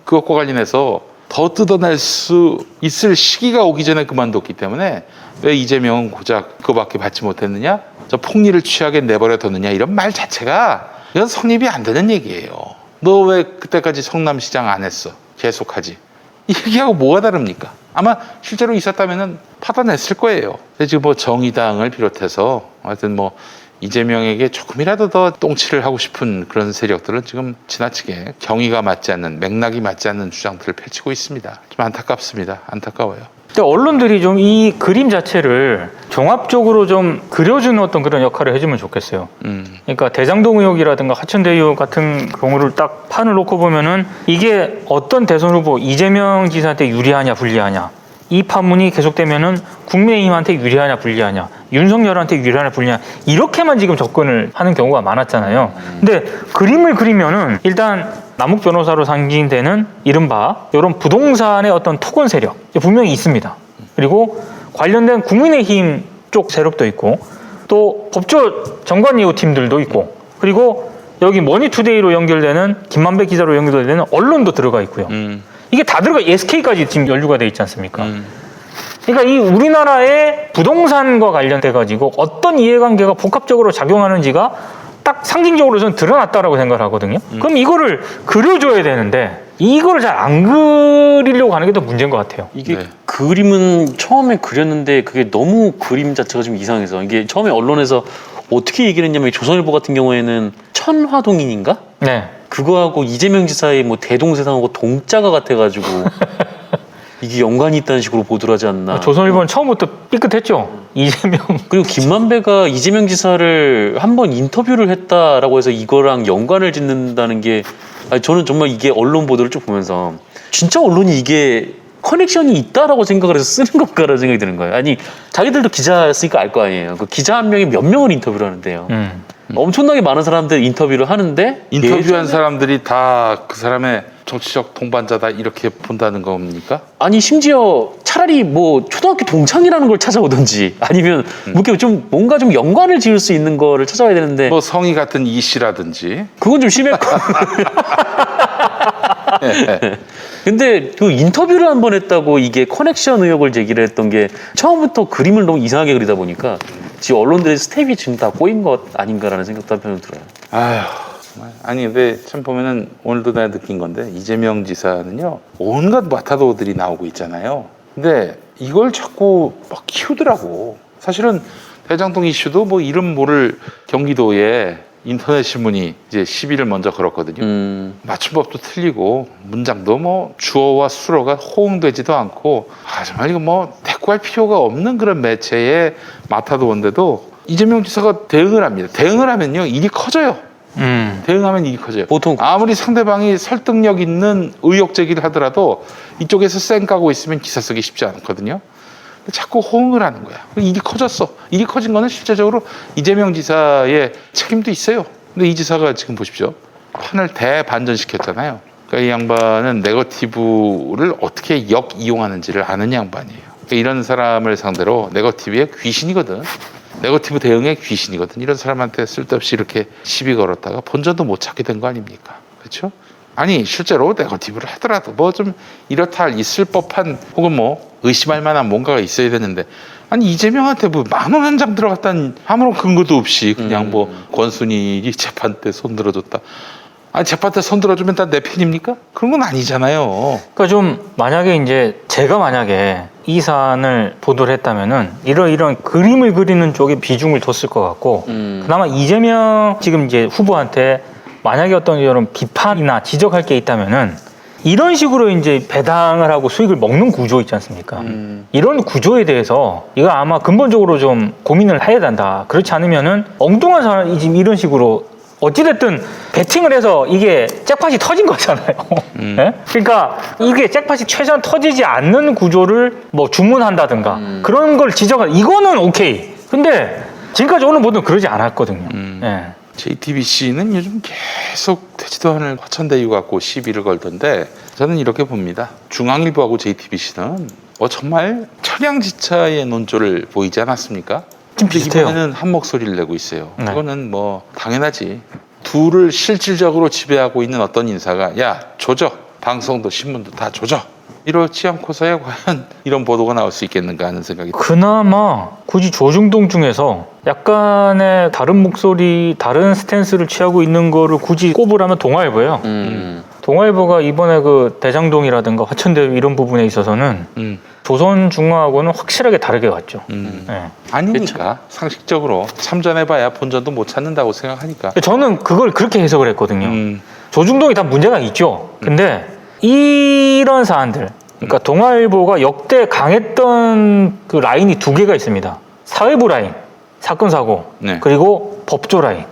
그것과 관련해서 더 뜯어낼 수 있을 시기가 오기 전에 그만뒀기 때문에 왜 이재명은 고작 그거밖에 받지 못했느냐? 저 폭리를 취하게 내버려뒀느냐? 이런 말 자체가 이건 성립이 안 되는 얘기예요. 너 왜 그때까지 성남시장 안 했어? 계속하지. 이 얘기하고 뭐가 다릅니까? 아마 실제로 있었다면은 받아냈을 거예요. 근데 지금 뭐 정의당을 비롯해서 하여튼 뭐 이재명에게 조금이라도 더 똥칠을 하고 싶은 그런 세력들은 지금 지나치게 경위가 맞지 않는 맥락이 맞지 않는 주장들을 펼치고 있습니다. 좀 안타깝습니다. 안타까워요. 근데 언론들이 좀 이 그림 자체를 종합적으로 좀 그려주는 어떤 그런 역할을 해주면 좋겠어요. 그러니까 대장동 의혹이라든가 화천대유 같은 경우를 딱 판을 놓고 보면은 이게 어떤 대선 후보 이재명 지사한테 유리하냐 불리하냐 이 판문이 계속되면은 국민의힘한테 유리하냐 불리하냐 윤석열한테 유리하냐 불리하냐 이렇게만 지금 접근을 하는 경우가 많았잖아요. 근데 그림을 그리면은 일단 남욱 변호사로 상징되는 이른바 이런 부동산의 어떤 토건 세력 분명히 있습니다. 그리고 관련된 국민의힘 쪽 세력도 있고 또 법조 정관예우 팀들도 있고 그리고 여기 머니투데이로 연결되는 김만배 기자로 연결되는 언론도 들어가 있고요. 이게 다 들어가 SK까지 지금 연루가 돼 있지 않습니까? 그러니까 이 우리나라의 부동산과 관련돼 가지고 어떤 이해관계가 복합적으로 작용하는지가 딱 상징적으로 저는 드러났다라고 생각을 하거든요. 그럼 이거를 그려줘야 되는데 이거를 잘 안 그리려고 하는 게 더 문제인 것 같아요. 이게 그림은 처음에 그렸는데 그게 너무 그림 자체가 좀 이상해서 이게 처음에 언론에서 어떻게 얘기를 했냐면 조선일보 같은 경우에는 천화동인인가? 네. 그거하고 이재명 지사의 뭐 대동세상하고 동자가 같아가지고 이게 연관이 있다는 식으로 보도를 하지 않나. 조선일보는 처음부터 삐끗했죠. 이재명. 그리고 김만배가 이재명 지사를 한번 인터뷰를 했다라고 해서 이거랑 연관을 짓는다는 게 아니, 저는 정말 이게 언론 보도를 쭉 보면서 진짜 언론이 이게 커넥션이 있다라고 생각을 해서 쓰는 건가라는 생각이 드는 거예요. 아니 자기들도 기자였으니까 알 거 아니에요. 그 기자 한 명이 몇 명을 인터뷰를 하는데요. 엄청나게 많은 사람들 인터뷰를 하는데 인터뷰한 사람들이 다 그 사람의 정치적 동반자다 이렇게 본다는 겁니까? 아니 심지어 차라리 뭐 초등학교 동창이라는 걸 찾아오든지 아니면 뭐 좀 뭔가 좀 연관을 지을 수 있는 거를 찾아와야 되는데 뭐 성이 같은 이 씨라든지. 그건 좀 심했고 근데 그 인터뷰를 한 번 했다고 이게 커넥션 의혹을 제기를 했던 게 처음부터 그림을 너무 이상하게 그리다 보니까 지금 언론들의 스텝이 지금 다 꼬인 것 아닌가라는 생각도 한편으로 들어요. 아휴 정말. 아니 근데 참 보면은 오늘도 내가 느낀 건데 이재명 지사는요 온갖 마타도들이 나오고 있잖아요. 근데 이걸 자꾸 막 키우더라고. 사실은 대장동 이슈도 뭐 이름 모를 경기도에 인터넷 신문이 이제 시비를 먼저 걸었거든요. 맞춤법도 틀리고 문장도 뭐 주어와 수어가 호응되지도 않고 정말 이거 뭐 대꾸할 필요가 없는 그런 매체에 맡아두었는데도 이재명 지사가 대응을 합니다. 대응을 하면요 일이 커져요. 대응하면 일이 커져요. 보통 아무리 상대방이 설득력 있는 의혹 제기를 하더라도 이쪽에서 쌩 까고 있으면 기사 쓰기 쉽지 않거든요. 근데 자꾸 호응을 하는 거야. 일이 커졌어. 일이 커진 거는 실제적으로 이재명 지사의 책임도 있어요. 근데 이 지사가 지금 보십시오. 판을 대반전시켰잖아요. 그러니까 이 양반은 네거티브를 어떻게 역이용하는지를 아는 양반이에요. 그러니까 이런 사람을 상대로 네거티브의 귀신이거든. 네거티브 대응의 귀신이거든. 이런 사람한테 쓸데없이 이렇게 시비 걸었다가 본전도 못 찾게 된 거 아닙니까? 그렇죠? 아니 실제로 네거티브를 하더라도 뭐 좀 이렇다 할 있을 법한 혹은 뭐 의심할 만한 뭔가가 있어야 되는데 아니 이재명한테 뭐 10,000원 한 장 들어갔다는 아무런 근거도 없이 그냥 뭐 권순일이 재판 때 손 들어줬다. 아니 재판 때 손 들어주면 다 내 편입니까? 그런 건 아니잖아요. 그러니까 좀 만약에 이제 제가 만약에 이 사안을 보도를 했다면은 이런 그림을 그리는 쪽에 비중을 뒀을 것 같고 그나마 이재명 지금 이제 후보한테 만약에 어떤 이런 비판이나 지적할 게 있다면은 이런 식으로 이제 배당을 하고 수익을 먹는 구조 있지 않습니까? 이런 구조에 대해서 이거 아마 근본적으로 좀 고민을 해야 된다. 그렇지 않으면은 엉뚱한 사람이 지금 이런 식으로 어찌됐든 베팅을 해서 이게 잭팟이 터진 거잖아요. 네? 그러니까 이게 잭팟이 최소한 터지지 않는 구조를 뭐 주문한다든가 그런 걸 지적할 이거는 오케이. 근데 지금까지 오늘 보도는 그러지 않았거든요. 네. JTBC는 요즘 계속 되지도 않을 화천대유 갖고 시비를 걸던데 저는 이렇게 봅니다. 중앙일보하고 JTBC는 정말 천양지차의 논조를 보이지 않았습니까? 좀 비슷해요. 이번에는 한 목소리를 내고 있어요. 네. 그거는 뭐 당연하지. 둘을 실질적으로 지배하고 있는 어떤 인사가 야 조져 방송도 신문도 다 조져 이렇지 않고서야 과연 이런 보도가 나올 수 있겠는가 하는 생각이 그나마 굳이 조중동 중에서 약간의 다른 목소리, 다른 스탠스를 취하고 있는 거를 굳이 꼽으라면 동아일보예요. 동아일보가 이번에 그 대장동이라든가 화천대유 이런 부분에 있어서는 조선중앙하고는 확실하게 다르게 갔죠. 네. 아니니까 상식적으로 참전해봐야 본전도 못 찾는다고 생각하니까 저는 그걸 그렇게 해석을 했거든요. 조중동이 다 문제가 있죠. 근데 이런 사안들, 그러니까 동아일보가 역대 강했던 그 라인이 두 개가 있습니다. 사회부 라인, 사건 사고, 네. 그리고 법조 라인.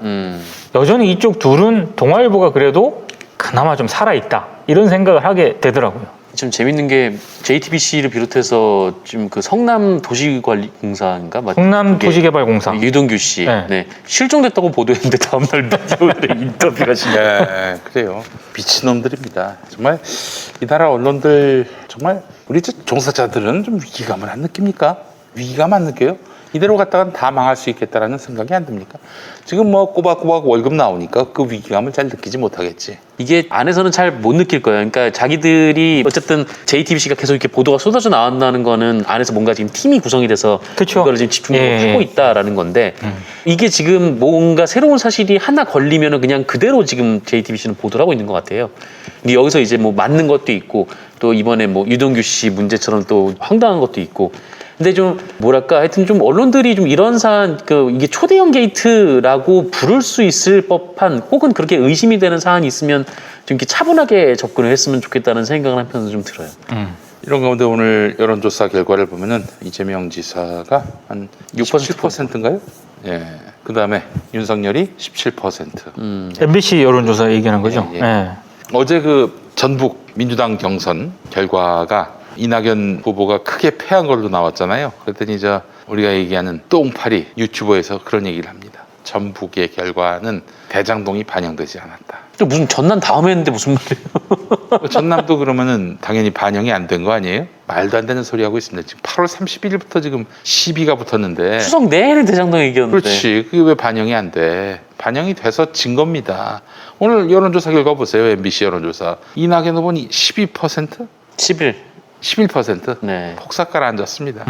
여전히 이쪽 둘은 동아일보가 그래도 그나마 좀 살아있다 이런 생각을 하게 되더라고요. 좀 재밌는 게 JTBC를 비롯해서 지금 그 성남 도시관리공사인가 맞죠? 성남 도시개발공사 유동규 씨 네. 실종됐다고 보도했는데 다음날 미디어에 인터뷰를 하시네. 네, 그래요. 미친놈들입니다. 정말 이 나라 언론들 정말 우리 종사자들은 좀 위기감을 안 느낍니까? 위기감 안 느껴요? 이대로 갔다간 다 망할 수 있겠다라는 생각이 안 듭니까? 지금 뭐 꼬박꼬박 월급 나오니까 그 위기감을 잘 느끼지 못하겠지. 이게 안에서는 잘 못 느낄 거예요. 그러니까 자기들이 어쨌든 JTBC가 계속 이렇게 보도가 쏟아져 나온다는 거는 안에서 뭔가 지금 팀이 구성이 돼서 그쵸. 그거를 지금 집중적으로 하고 있다라는 건데 이게 지금 뭔가 새로운 사실이 하나 걸리면은 그냥 그대로 지금 JTBC는 보도를 하고 있는 것 같아요. 근데 여기서 이제 뭐 맞는 것도 있고 또 이번에 뭐 유동규 씨 문제처럼 또 황당한 것도 있고. 근데 좀 뭐랄까 하여튼 좀 언론들이 좀 이런 사안 이게 초대형 게이트라고 부를 수 있을 법한 혹은 그렇게 의심이 되는 사안이 있으면 좀 이렇게 차분하게 접근을 했으면 좋겠다는 생각을 한편으로 좀 들어요. 이런 가운데 오늘 여론조사 결과를 보면은 이재명 지사가 한 67%인가요? 예. 그 다음에 윤석열이 17%. MBC 여론조사 얘기하는 거죠. 예. 네. 어제 그 전북 민주당 경선 결과가 이낙연 후보가 크게 패한 걸로 나왔잖아요. 그랬더니 우리가 얘기하는 똥파리 유튜버에서 그런 얘기를 합니다. 전북의 결과는 대장동이 반영되지 않았다. 또 무슨 전남 다음에 했는데 무슨 말이에요? 전남도 그러면은 당연히 반영이 안 된 거 아니에요? 말도 안 되는 소리 하고 있습니다. 지금 8월 31일부터 지금 시비가 붙었는데 추석 내내 대장동 얘기였는데. 그렇지. 그게 왜 반영이 안 돼? 반영이 돼서 진 겁니다. 오늘 여론조사 결과 보세요. MBC 여론조사. 이낙연 후보는 12%? 11%? 네. 폭삭 가라앉았습니다.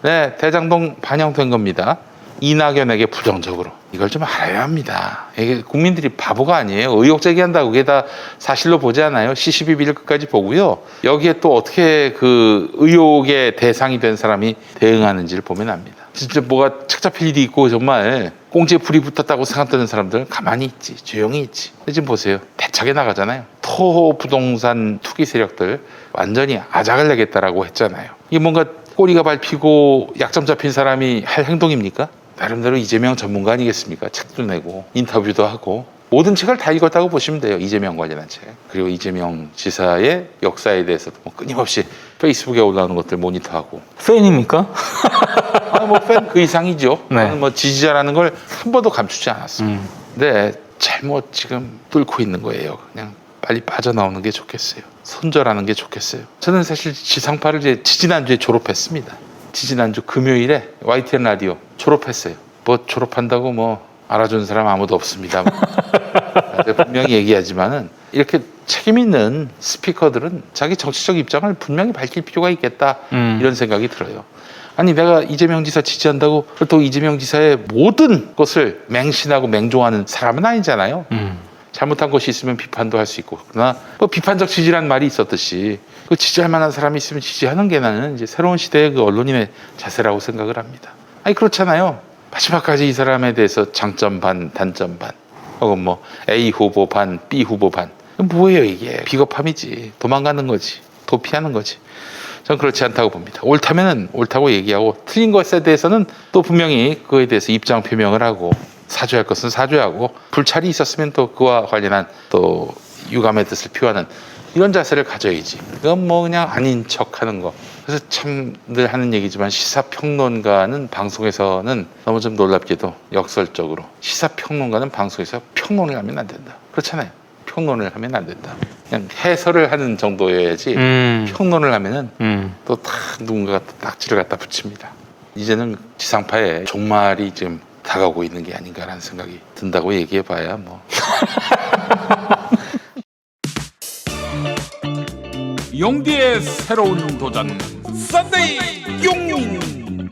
네, 대장동 반영된 겁니다. 이낙연에게 부정적으로. 이걸 좀 알아야 합니다. 이게 국민들이 바보가 아니에요. 의혹 제기한다고 그게 다 사실로 보지 않아요. CCTV를 끝까지 보고요. 여기에 또 어떻게 그 의혹의 대상이 된 사람이 대응하는지를 보면 압니다. 진짜 뭐가 책 잡힐 일이 있고 정말 꽁지에 불이 붙었다고 생각되는 사람들은 가만히 있지. 조용히 있지. 근데 지금 보세요. 대차게 나가잖아요. 토부동산 투기 세력들 완전히 아작을 내겠다라고 했잖아요. 이게 뭔가 꼬리가 밟히고 약점 잡힌 사람이 할 행동입니까? 나름대로 이재명 전문가 아니겠습니까? 책도 내고 인터뷰도 하고 모든 책을 다 읽었다고 보시면 돼요. 이재명 관련한 책. 그리고 이재명 지사의 역사에 대해서도 뭐 끊임없이 페이스북에 올라오는 것들 모니터하고. 팬입니까? 팬 그 이상이죠. 네. 저는 뭐 지지자라는 걸 한 번도 감추지 않았습니다. 근데 잘못 지금 뚫고 있는 거예요. 그냥 빨리 빠져나오는 게 좋겠어요. 손절하는 게 좋겠어요. 저는 사실 지상파를 이제 지지난주에 졸업했습니다. 지지난주 금요일에 YTN 라디오 졸업했어요. 뭐 졸업한다고 뭐 알아준 사람 아무도 없습니다. 분명히 얘기하지만은 이렇게 책임 있는 스피커들은 자기 정치적 입장을 분명히 밝힐 필요가 있겠다 이런 생각이 들어요. 아니 내가 이재명 지사 지지한다고 또 이재명 지사의 모든 것을 맹신하고 맹종하는 사람은 아니잖아요. 잘못한 것이 있으면 비판도 할 수 있고 그러나 뭐 비판적 지지라는 말이 있었듯이 그 지지할 만한 사람이 있으면 지지하는 게 나는 이제 새로운 시대의 그 언론인의 자세라고 생각을 합니다. 아니 그렇잖아요. 마지막까지 이 사람에 대해서 장점 반 단점 반 혹은 뭐 A 후보 반 B 후보 반 뭐예요 이게. 비겁함이지. 도망가는 거지. 도피하는 거지. 저는 그렇지 않다고 봅니다. 옳다면은 옳다고 얘기하고 틀린 것에 대해서는 또 분명히 그거에 대해서 입장 표명을 하고 사죄할 것은 사죄하고 불찰이 있었으면 또 그와 관련한 또 유감의 뜻을 표하는 이런 자세를 가져야지. 이건 뭐 그냥 아닌 척하는 거. 그래서 참 늘 하는 얘기지만 시사평론가는 방송에서는 너무 좀 놀랍게도 역설적으로 시사평론가는 방송에서 평론을 하면 안 된다. 그렇잖아요. 평론을 하면 안 된다. 그냥 해설을 하는 정도여야지 평론을 하면은 또 딱 누군가가 또 딱지를 갖다 붙입니다. 이제는 지상파에 종말이 지금 다가오고 있는 게 아닌가라는 생각이 든다고 얘기해봐야 뭐. 용디의 새로운 도전 썬데이 용인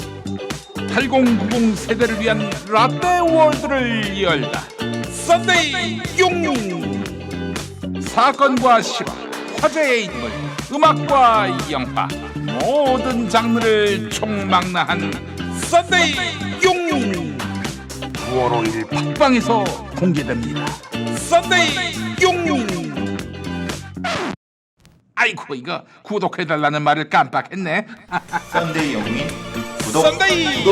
8090 세대를 위한 라떼 월드를 열다. 썬데이 용인 사건과 실화, 화제의 인물, 음악과 영화 모든 장르를 총망라한 썬데이 용인 9월 5일 팟빵에서 공개됩니다. 썬데이 용인. 아이고 이거 구독해달라는 말을 깜빡했네. 썬데이 영민 구독. 썬데이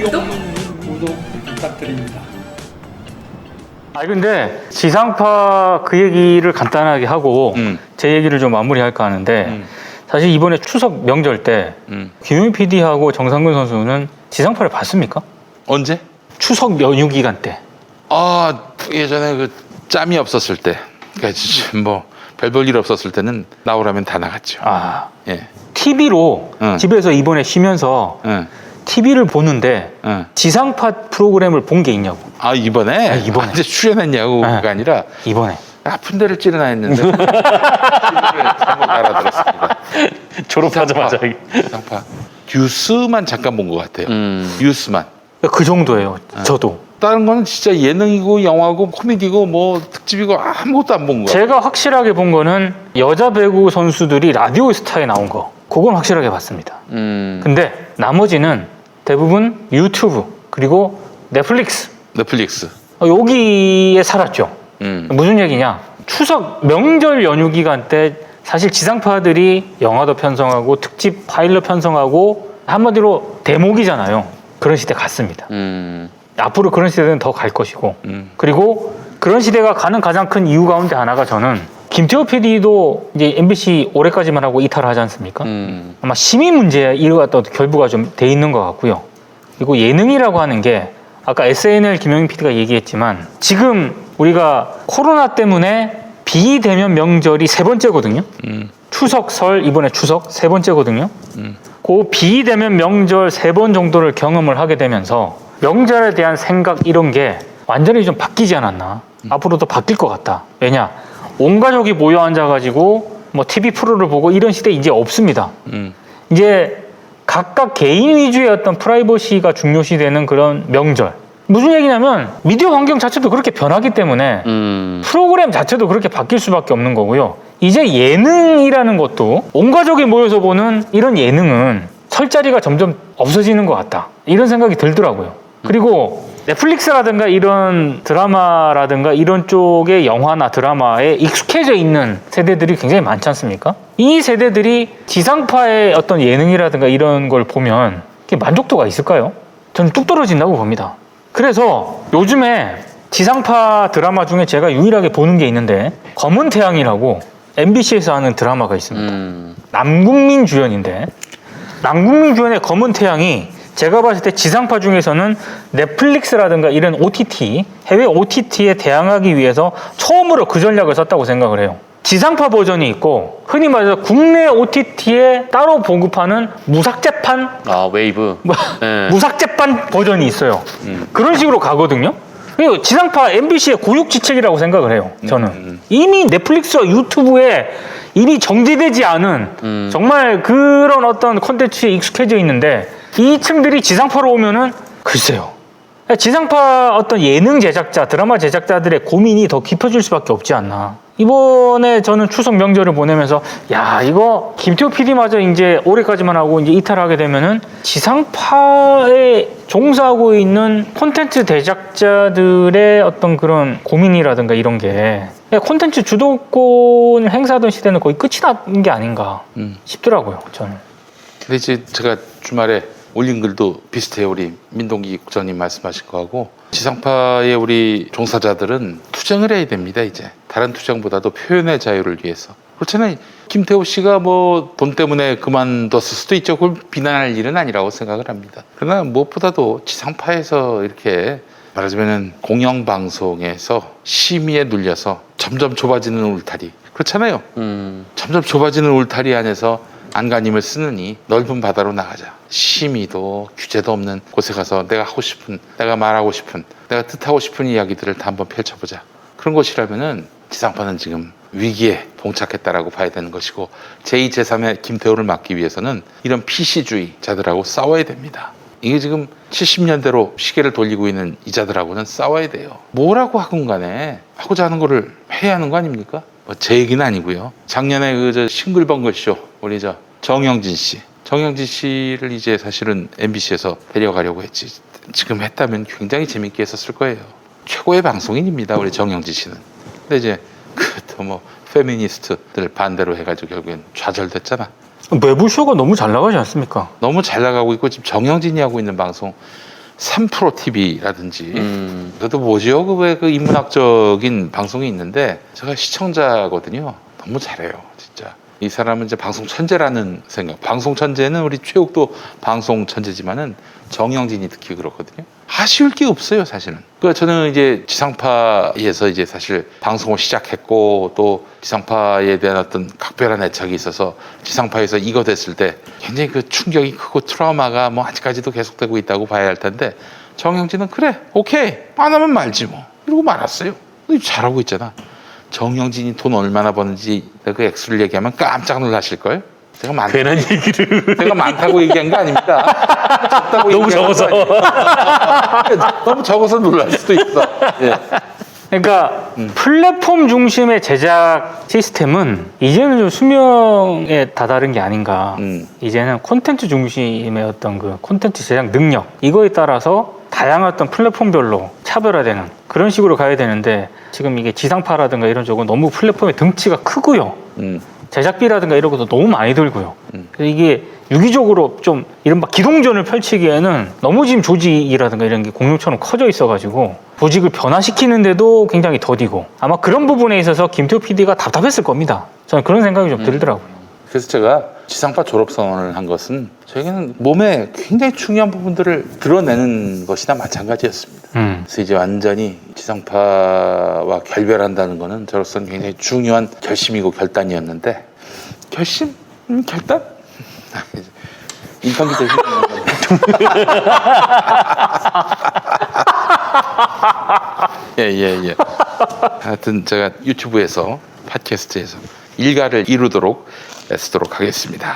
용민 구독 부탁드립니다. 근데 지상파 그 얘기를 간단하게 하고 제 얘기를 좀 마무리할까 하는데 사실 이번에 추석 명절 때 김용민 PD하고 정상근 선수는 지상파를 봤습니까? 언제? 추석 연휴 기간 때. 아 예전에 그 짬이 없었을 때, 그러니까 뭐 별볼 일 없었을 때는 나오라면 다 나갔죠. 예. TV로 집에서 이번에 쉬면서 TV를 보는데 지상파 프로그램을 본 게 있냐고. 아 이번에? 네, 이번에. 이제 출연했냐고가 아니라 이번에 아픈 데를 찌르나 했는데 잘못 알아들었습니다. 졸업하자마자. 지상파 뉴스만 잠깐 본 것 같아요. 뉴스만. 그 정도예요. 저도. 다른 거는 진짜 예능이고 영화고 코미디고 뭐 특집이고 아무것도 안 본 거야. 제가 확실하게 본 거는 여자 배구 선수들이 라디오 스타에 나온 거. 그건 확실하게 봤습니다. 근데 나머지는 대부분 유튜브 그리고 넷플릭스 여기에 살았죠. 무슨 얘기냐? 추석 명절 연휴 기간 때 사실 지상파들이 영화도 편성하고 특집 파일럿 편성하고 한마디로 대목이잖아요. 그런 시대 갔습니다. 앞으로 그런 시대는 더 갈 것이고 그리고 그런 시대가 가는 가장 큰 이유 가운데 하나가 저는 김태호 PD도 이제 MBC 올해까지만 하고 이탈을 하지 않습니까? 아마 심의 문제에 이어갔던 결부가 좀 돼 있는 것 같고요. 그리고 예능이라고 하는 게 아까 SNL 김용민 PD가 얘기했지만 지금 우리가 코로나 때문에 비대면 명절이 세 번째거든요. 추석, 설, 이번에 추석 세 번째거든요. 그 비대면 명절 세 번 정도를 경험을 하게 되면서 명절에 대한 생각 이런 게 완전히 좀 바뀌지 않았나. 앞으로도 바뀔 것 같다. 왜냐? 온 가족이 모여 앉아가지고 뭐 TV 프로를 보고 이런 시대 이제 없습니다. 이제 각각 개인 위주의 어떤 프라이버시가 중요시되는 그런 명절. 무슨 얘기냐면 미디어 환경 자체도 그렇게 변하기 때문에 프로그램 자체도 그렇게 바뀔 수밖에 없는 거고요. 이제 예능이라는 것도 온 가족이 모여서 보는 이런 예능은 설 자리가 점점 없어지는 것 같다. 이런 생각이 들더라고요. 그리고 넷플릭스라든가 이런 드라마라든가 이런 쪽의 영화나 드라마에 익숙해져 있는 세대들이 굉장히 많지 않습니까? 이 세대들이 지상파의 어떤 예능이라든가 이런 걸 보면 만족도가 있을까요? 저는 뚝 떨어진다고 봅니다. 그래서 요즘에 지상파 드라마 중에 제가 유일하게 보는 게 있는데 검은 태양이라고 MBC에서 하는 드라마가 있습니다. 남궁민 주연인데 남궁민 주연의 검은 태양이 제가 봤을 때 지상파 중에서는 넷플릭스라든가 이런 OTT, 해외 OTT에 대항하기 위해서 처음으로 그 전략을 썼다고 생각을 해요. 지상파 버전이 있고 흔히 말해서 국내 OTT에 따로 보급하는 무삭제판 웨이브. 네. 무삭제판 버전이 있어요. 그런 식으로 가거든요. 그리고 지상파 MBC의 고육지책이라고 생각을 해요. 저는 이미 넷플릭스와 유튜브에 이미 정제되지 않은 정말 그런 어떤 콘텐츠에 익숙해져 있는데 이 층들이 지상파로 오면은 글쎄요. 지상파 어떤 예능 제작자, 드라마 제작자들의 고민이 더 깊어질 수밖에 없지 않나. 이번에 저는 추석 명절을 보내면서 야 이거 김태호 PD마저 이제 올해까지만 하고 이제 이탈하게 되면은 지상파에 종사하고 있는 콘텐츠 제작자들의 어떤 그런 고민이라든가 이런 게 콘텐츠 주도권을 행사하던 시대는 거의 끝이 난 게 아닌가 싶더라고요 저는. 근데 이제 제가 주말에 올린 글도 비슷해요. 우리 민동기 국장님 말씀하신 거하고 지상파의 우리 종사자들은 투쟁을 해야 됩니다. 이제 다른 투쟁보다도 표현의 자유를 위해서. 그렇잖아요. 김태호 씨가 뭐 돈 때문에 그만뒀을 수도 있죠. 그걸 비난할 일은 아니라고 생각을 합니다. 그러나 무엇보다도 지상파에서 이렇게 말하자면 공영방송에서 심의에 눌려서 점점 좁아지는 울타리. 그렇잖아요. 점점 좁아지는 울타리 안에서 안간힘을 쓰느니 넓은 바다로 나가자. 심의도 규제도 없는 곳에 가서 내가 하고 싶은, 내가 말하고 싶은, 내가 뜻하고 싶은 이야기들을 다 한번 펼쳐보자. 그런 것이라면은 지상파는 지금 위기에 봉착했다라고 봐야 되는 것이고 제2, 제3의 김태호를 막기 위해서는 이런 PC주의자들하고 싸워야 됩니다. 이게 지금 70년대로 시계를 돌리고 있는 이자들하고는 싸워야 돼요. 뭐라고 하건 간에 하고자 하는 거를 해야 하는 거 아닙니까? 뭐 제 얘기는 아니고요. 작년에 그 싱글벙글쇼 우리 정영진 씨를 이제 사실은 MBC에서 데려가려고 했지. 지금 했다면 굉장히 재밌게 했었을 거예요. 최고의 방송인입니다. 우리 정영진 씨는. 근데 이제 또 뭐 페미니스트들 반대로 해가지고 결국엔 좌절됐잖아. 매부쇼가 너무 잘 나가지 않습니까? 너무 잘 나가고 있고 지금 정영진이 하고 있는 방송 3프로 TV라든지 그것도 뭐죠? 그 인문학적인 방송이 있는데 제가 시청자거든요. 너무 잘해요, 진짜. 이 사람은 이제 방송 천재라는 생각. 방송 천재는 우리 최욱도 방송 천재지만은 정영진이 특히 그렇거든요. 아쉬울 게 없어요, 사실은. 그러니까 저는 이제 지상파에서 이제 사실 방송을 시작했고 또 지상파에 대한 어떤 각별한 애착이 있어서 지상파에서 이거 됐을 때 굉장히 그 충격이 크고 트라우마가 뭐 아직까지도 계속되고 있다고 봐야 할 텐데 정영진은 그래, 오케이, 안 하면 말지 뭐 이러고 말았어요. 잘하고 있잖아. 정영진이 돈 얼마나 버는지 내가 그 액수를 얘기하면 깜짝 놀라실걸? 괜한 얘기를. 제가 많다고 얘기한 거 아닙니다. 적다고 너무 적어서. 너무 적어서 놀랄 수도 있어. 예. 그러니까 플랫폼 중심의 제작 시스템은 이제는 좀 수명에 다다른 게 아닌가. 이제는 콘텐츠 중심의 어떤 그 콘텐츠 제작 능력 이거에 따라서 다양한 어떤 플랫폼별로 차별화되는 그런 식으로 가야 되는데 지금 이게 지상파라든가 이런 쪽은 너무 플랫폼의 등치가 크고요. 제작비라든가 이런 것도 너무 많이 들고요. 그래서 이게 유기적으로 좀 이른바 기동전을 펼치기에는 너무 지금 조직이라든가 이런 게 공룡처럼 커져 있어가지고 조직을 변화시키는데도 굉장히 더디고 아마 그런 부분에 있어서 김태호 PD가 답답했을 겁니다. 저는 그런 생각이 좀 들더라고요. 그래서 제가 지상파 졸업선언을 한 것은 저에게는 몸에 굉장히 중요한 부분들을 드러내는 것이나 마찬가지였습니다. 그래서 이제 완전히 지상파와 결별한다는 거는 저로서는 굉장히 중요한 결심이고 결단이었는데 결심? 결단? 인턴 기자 예. 하여튼 제가 유튜브에서 팟캐스트에서 일가를 이루도록 애쓰도록 하겠습니다.